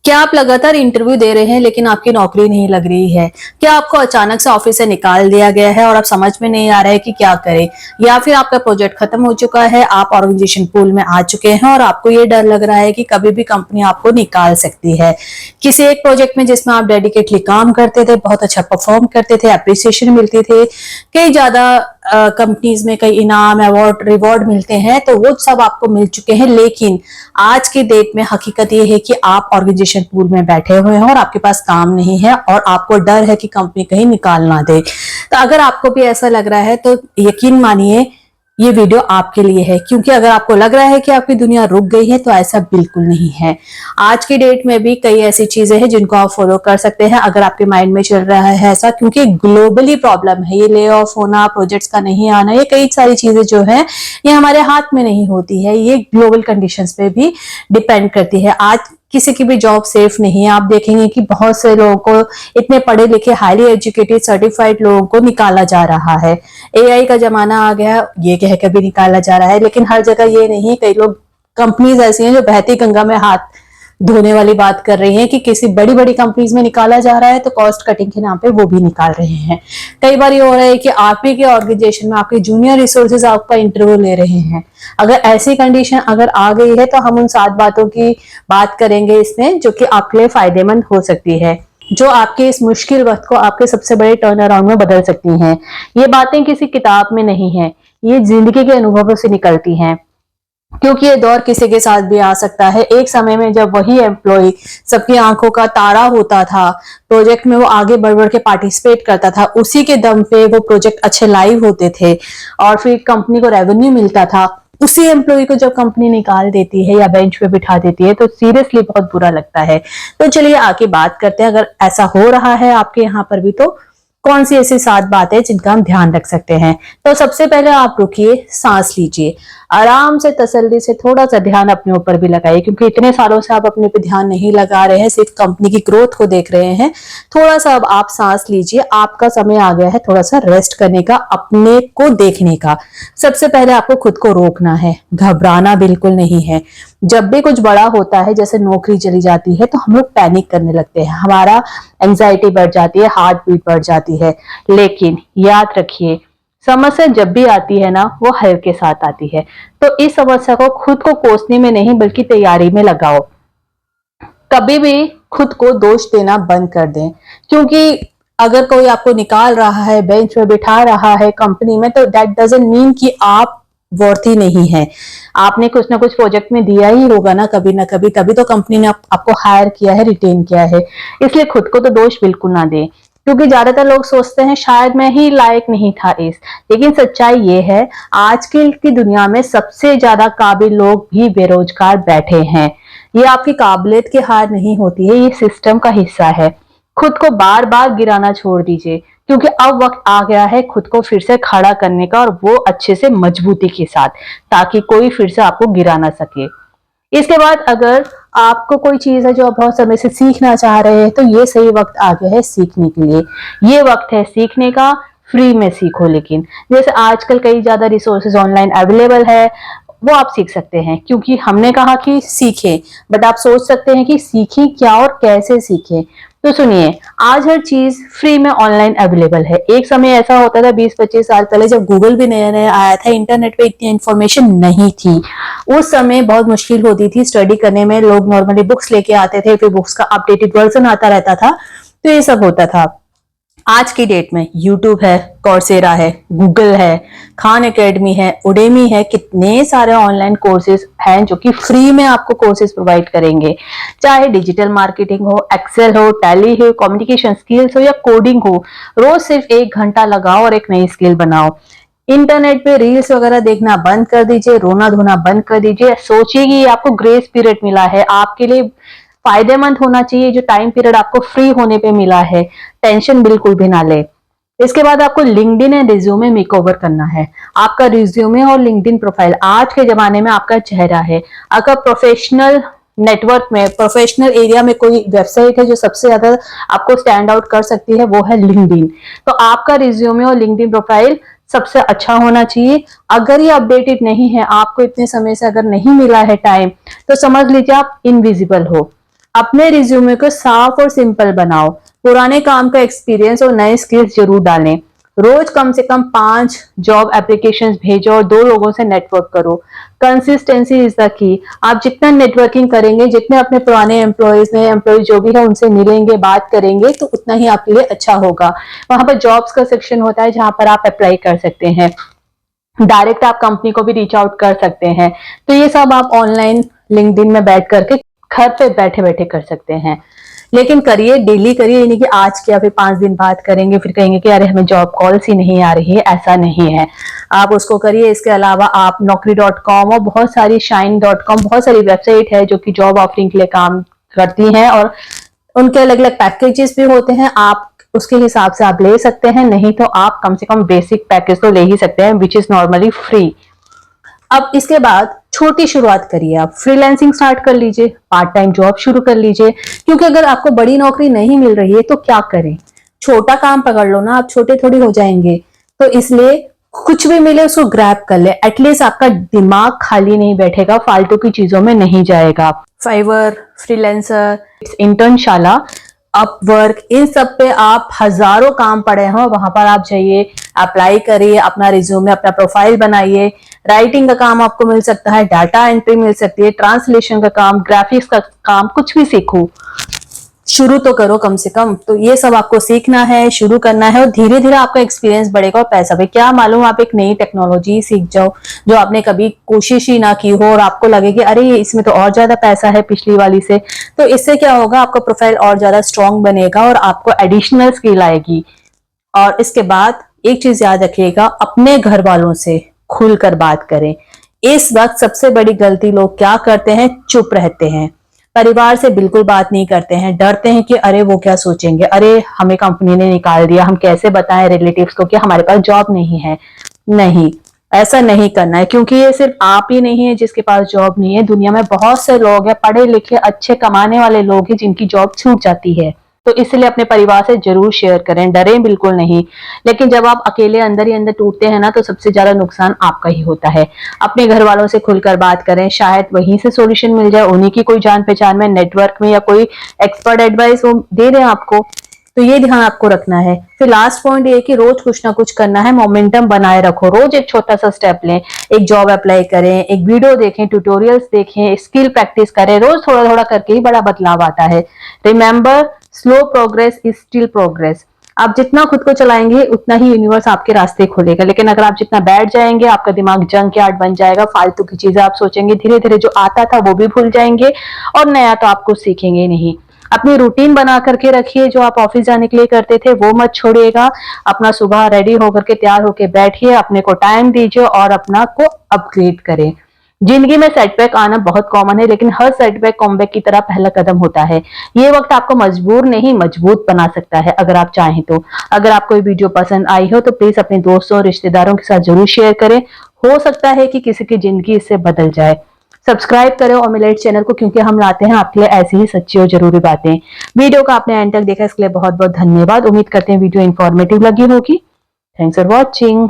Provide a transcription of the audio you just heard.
क्या आप लगातार इंटरव्यू दे रहे हैं लेकिन आपकी नौकरी नहीं लग रही है? क्या आपको अचानक से ऑफिस से निकाल दिया गया है और आप समझ में नहीं आ रहा है कि क्या करें? या फिर आपका प्रोजेक्ट खत्म हो चुका है, आप ऑर्गेनाइजेशन पूल में आ चुके हैं और आपको ये डर लग रहा है कि कभी भी कंपनी आपको निकाल सकती है। किसी एक प्रोजेक्ट में जिसमें आप डेडिकेटली काम करते थे, बहुत अच्छा परफॉर्म करते थे, अप्रिसिएशन मिलती थी, कई ज्यादा कंपनीज में कई इनाम, अवार्ड, रिवॉर्ड मिलते हैं, तो वो सब आपको मिल चुके हैं। लेकिन आज की डेट में हकीकत ये है कि आप ऑर्गेनाइजेशन पूल में बैठे हुए हैं और आपके पास काम नहीं है और आपको डर है कि कंपनी कहीं निकाल ना दे। तो अगर आपको भी ऐसा लग रहा है तो यकीन मानिए ये वीडियो आपके लिए है, क्योंकि अगर आपको लग रहा है कि आपकी दुनिया रुक गई है तो ऐसा बिल्कुल नहीं है। आज की डेट में भी कई ऐसी चीजें हैं जिनको आप फॉलो कर सकते हैं अगर आपके माइंड में चल रहा है ऐसा, क्योंकि ग्लोबली प्रॉब्लम है ये। ले ऑफ होना, प्रोजेक्ट्स का नहीं आना, ये कई सारी चीजें जो है ये हमारे हाथ में नहीं होती है, ये ग्लोबल कंडीशंस पे भी डिपेंड करती है। आज किसी की भी जॉब सेफ नहीं है। आप देखेंगे कि बहुत से लोगों को, इतने पढ़े लिखे, हाईली एजुकेटेड, सर्टिफाइड लोगों को निकाला जा रहा है। एआई का जमाना आ गया, ये कह कर भी निकाला जा रहा है। लेकिन हर जगह ये नहीं है, कई लोग, कंपनीज ऐसी हैं जो बहती गंगा में हाथ धोने वाली बात कर रही हैं कि किसी बड़ी बड़ी कंपनीज में निकाला जा रहा है तो कॉस्ट कटिंग के नाम पे वो भी निकाल रहे हैं। कई बार ये हो रहा है कि आप ही के ऑर्गेनाइजेशन में आपके जूनियर रिसोर्सेज आपका इंटरव्यू ले रहे हैं। अगर ऐसी कंडीशन अगर आ गई है तो हम उन 7 बातों की बात करेंगे इसमें, जो कि आपके लिए फायदेमंद हो सकती है, जो आपके इस मुश्किल वक्त को आपके सबसे बड़े टर्न अराउंड में बदल सकती हैं। ये बातें किसी किताब में नहीं है, ये जिंदगी के अनुभवों से निकलती हैं, क्योंकि ये दौर किसी के साथ भी आ सकता है। एक समय में जब वही एम्प्लॉय सबकी आंखों का तारा होता था, प्रोजेक्ट में वो आगे बढ़ बढ़ के पार्टिसिपेट करता था, उसी के दम पे वो प्रोजेक्ट अच्छे लाइव होते थे और फिर कंपनी को रेवेन्यू मिलता था, उसी एम्प्लॉय को जब कंपनी निकाल देती है या बेंच पे बिठा देती है तो सीरियसली बहुत बुरा लगता है। तो चलिए आगे बात करते हैं, अगर ऐसा हो रहा है आपके यहाँ पर भी तो कौन सी ऐसी 7 बातें जिनका हम ध्यान रख सकते हैं। तो सबसे पहले आप रुकिए, सांस लीजिए, आराम से, तसल्ली से थोड़ा सा ध्यान अपने ऊपर भी लगाइए, क्योंकि इतने सालों से आप अपने पे ध्यान नहीं लगा रहे हैं, सिर्फ कंपनी की ग्रोथ को देख रहे हैं। थोड़ा सा अब आप सांस लीजिए, आपका समय आ गया है थोड़ा सा रेस्ट करने का, अपने को देखने का। सबसे पहले आपको खुद को रोकना है, घबराना बिल्कुल नहीं है। जब भी कुछ बड़ा होता है, जैसे नौकरी चली जाती है, तो हम लोग पैनिक करने लगते हैं, हमारा एंजाइटी बढ़ जाती है, हार्ट बीट बढ़ जाती है। लेकिन याद रखिए, समस्या जब भी आती है ना, वो हल के साथ आती है। तो इस समस्या को खुद को कोसने में नहीं बल्कि तैयारी में लगाओ। कभी भी खुद को दोष देना बंद कर दें, क्योंकि अगर कोई आपको निकाल रहा है, बेंच पे बिठा रहा है कंपनी में, तो दैट डजंट मीन कि आप वर्थी नहीं है। आपने कुछ ना कुछ प्रोजेक्ट में दिया ही होगा ना कभी, तभी तो कंपनी ने आपको हायर किया है, रिटेन किया है। इसलिए खुद को तो दोष बिल्कुल ना दें, क्योंकि ज्यादातर लोग सोचते हैं शायद मैं ही लायक नहीं था इस। लेकिन सच्चाई ये है, आजकल की दुनिया में सबसे ज्यादा काबिल लोग भी बेरोजगार बैठे हैं। ये आपकी काबिलियत की हार नहीं होती है, ये सिस्टम का हिस्सा है। खुद को बार बार गिराना छोड़ दीजिए, क्योंकि अब वक्त आ गया है खुद को फिर से खड़ा करने का, और वो अच्छे से मजबूती के साथ, ताकि कोई फिर से आपको गिरा ना सके। इसके बाद अगर आपको कोई चीज है जो आप बहुत समय से सीखना चाह रहे हैं, तो ये सही वक्त आ गया है सीखने के लिए। ये वक्त है सीखने का, फ्री में सीखो। लेकिन जैसे आजकल कई ज्यादा रिसोर्सेज ऑनलाइन अवेलेबल है, वो आप सीख सकते हैं, क्योंकि हमने कहा कि सीखें, बट आप सोच सकते हैं कि सीखें क्या और कैसे सीखें। तो सुनिए, आज हर चीज फ्री में ऑनलाइन अवेलेबल है। एक समय ऐसा होता था 20-25 साल पहले, जब गूगल भी नया नया आया था, इंटरनेट पे इतनी इंफॉर्मेशन नहीं थी। उस समय बहुत मुश्किल होती थी स्टडी करने में, लोग नॉर्मली बुक्स लेके आते थे, फिर बुक्स का अपडेटेड वर्जन आता रहता था, तो ये सब होता था। आज की डेट में यूट्यूब है, कॉर्सेरा है, गूगल है, खान एकेडमी है, उडेमी है, कितने सारे ऑनलाइन कोर्सेज हैं जो कि फ्री में आपको कोर्सेज प्रोवाइड करेंगे। चाहे डिजिटल मार्केटिंग हो, एक्सेल हो, टैली हो, कम्युनिकेशन स्किल्स हो या कोडिंग हो, रोज सिर्फ 1 घंटा लगाओ और एक नई स्किल बनाओ। इंटरनेट पे रील्स वगैरह देखना बंद कर दीजिए, रोना धोना बंद कर दीजिए। सोचिए कि आपको ग्रेस पीरियड मिला है, आपके लिए फायदेमंद होना चाहिए जो टाइम पीरियड आपको फ्री होने पे मिला है। टेंशन बिल्कुल भी ना ले। इसके बाद आपको लिंक्डइन एंड रिज्यूमे मेकओवर करना है। आपका रिज्यूमे और लिंक्डइन प्रोफाइल आज के जमाने में आपका चेहरा है। अगर प्रोफेशनल नेटवर्क में, प्रोफेशनल एरिया में कोई वेबसाइट है जो सबसे ज्यादा आपको स्टैंड आउट कर सकती है, वो है लिंक्डइन। तो आपका रिज्यूमे और लिंक्डइन प्रोफाइल सबसे अच्छा होना चाहिए। अगर ये अपडेटेड नहीं है, आपको इतने समय से अगर नहीं मिला है टाइम, तो समझ लीजिए आप इनविजिबल हो। अपने रिज्यूमे को साफ और सिंपल बनाओ, पुराने काम का एक्सपीरियंस और नए स्किल्स जरूर डालें। रोज कम से कम 5 जॉब एप्लीकेशंस भेजो और 2 लोगों से नेटवर्क करो। Consistency is the key. आप जितना नेटवर्किंग करेंगे, जितने अपने पुराने एम्प्लॉयज नए एम्प्लॉयज जो भी है उनसे मिलेंगे, बात करेंगे, तो उतना ही आपके लिए अच्छा होगा। वहां पर जॉब्स का सेक्शन होता है जहां पर आप अप्लाई कर सकते हैं। डायरेक्ट आप कंपनी को भी रीच आउट कर सकते हैं। तो ये सब आप ऑनलाइन लिंक्डइन में बैठ करके घर पे बैठे बैठे कर सकते हैं। लेकिन करिए, डेली करिए, यानी कि आज किया फिर 5 दिन बाद करेंगे, फिर कहेंगे कि अरे हमें जॉब कॉल्स ही नहीं आ रही है, ऐसा नहीं है। आप उसको करिए। इसके अलावा आप naukri.com और बहुत सारी shine.com, बहुत सारी वेबसाइट है जो कि जॉब ऑफरिंग के लिए काम करती हैं और उनके अलग अलग पैकेजेस भी होते हैं। आप उसके हिसाब से आप ले सकते हैं, नहीं तो आप कम से कम बेसिक पैकेज तो ले ही सकते हैं, विच इज नॉर्मली फ्री। अब इसके बाद छोटी शुरुआत करिए, आप फ्रीलांसिंग स्टार्ट कर लीजिए, पार्ट टाइम जॉब शुरू कर लीजिए। क्योंकि अगर आपको बड़ी नौकरी नहीं मिल रही है तो क्या करें, छोटा काम पकड़ लो ना, आप छोटे थोड़ी हो जाएंगे। तो इसलिए कुछ भी मिले उसको ग्रैब कर ले, एटलीस्ट आपका दिमाग खाली नहीं बैठेगा, फालतू की चीजों में नहीं जाएगा। फाइवर, फ्रीलांसर, इंटर्नशाला, अपवर्क, इन सब पे आप हजारों काम पड़े हैं, वहां पर आप जाइए, अप्लाई करिए, अपना रिज्यूमे, अपना प्रोफाइल बनाइए। राइटिंग का काम आपको मिल सकता है, डाटा एंट्री मिल सकती है, ट्रांसलेशन का काम, ग्राफिक्स का काम, कुछ भी सीखो, शुरू तो करो कम से कम। तो ये सब आपको सीखना है, शुरू करना है और धीरे धीरे आपका एक्सपीरियंस बढ़ेगा और पैसा भी। क्या मालूम आप एक नई टेक्नोलॉजी सीख जाओ जो आपने कभी कोशिश ही ना की हो और आपको लगे कि अरे इसमें तो और ज्यादा पैसा है पिछली वाली से। तो इससे क्या होगा, आपका प्रोफाइल और ज्यादा स्ट्रांग बनेगा और आपको एडिशनल स्किल आएगी। और इसके बाद एक चीज याद रखिएगा, अपने घर वालों से खुलकर बात करें। इस वक्त सबसे बड़ी गलती लोग क्या करते हैं, चुप रहते हैं, परिवार से बिल्कुल बात नहीं करते हैं, डरते हैं कि अरे वो क्या सोचेंगे, अरे हमें कंपनी ने निकाल दिया, हम कैसे बताएं रिलेटिव्स को कि हमारे पास जॉब नहीं है। नहीं, ऐसा नहीं करना है, क्योंकि ये सिर्फ आप ही नहीं है जिसके पास जॉब नहीं है। दुनिया में बहुत से लोग हैं, पढ़े लिखे अच्छे कमाने वाले लोग हैं जिनकी जॉब छूट जाती है। तो इसलिए अपने परिवार से जरूर शेयर करें, डरें बिल्कुल नहीं। लेकिन जब आप अकेले अंदर ही अंदर टूटते हैं ना, तो सबसे ज्यादा नुकसान आपका ही होता है। अपने घर वालों से खुलकर बात करें, शायद वहीं से सॉल्यूशन मिल जाए, उन्हीं की कोई जान पहचान में, नेटवर्क में, या कोई एक्सपर्ट एडवाइस वो दे दें आपको। तो ये ध्यान आपको रखना है। फिर लास्ट पॉइंट ये कि रोज कुछ ना कुछ करना है, मोमेंटम बनाए रखो, रोज एक छोटा सा स्टेप लें, एक जॉब अप्लाई करें, एक वीडियो देखें, ट्यूटोरियल्स देखें, स्किल प्रैक्टिस करें। रोज थोड़ा थोड़ा करके ही बड़ा बदलाव आता है। Remember, slow progress is still progress. आप जितना खुद को चलाएंगे उतना ही यूनिवर्स आपके रास्ते खोलेगा। लेकिन अगर आप जितना बैठ जाएंगे, आपका दिमाग जंक यार्ड बन जाएगा, फालतू की चीजें आप सोचेंगे, धीरे धीरे जो आता था वो भी भूल जाएंगे और नया तो आप कुछ सीखेंगे नहीं। अपनी रूटीन बना करके रखिए, जो आप ऑफिस जाने के लिए करते थे वो मत छोड़िएगा। अपना सुबह रेडी होकर के तैयार होकर बैठिए, अपने को टाइम दीजिए और अपना को अपग्रेड करें। जिंदगी में सेटबैक आना बहुत कॉमन है, लेकिन हर सेटबैक कॉमबैक की तरह पहला कदम होता है। ये वक्त आपको मजबूर नहीं मजबूत बना सकता है अगर आप चाहें तो। अगर आपको ये वीडियो पसंद आई हो तो प्लीज अपने दोस्तों और रिश्तेदारों के साथ जरूर शेयर करें। हो सकता है कि किसी की जिंदगी इससे बदल जाए। सब्सक्राइब करें ओमिलेट चैनल को, क्योंकि हम लाते हैं आपके लिए ऐसी ही सच्ची और जरूरी बातें। वीडियो को आपने एंड तक देखा, इसके लिए बहुत बहुत धन्यवाद। उम्मीद करते हैं वीडियो इंफॉर्मेटिव लगी होगी। Thanks for watching.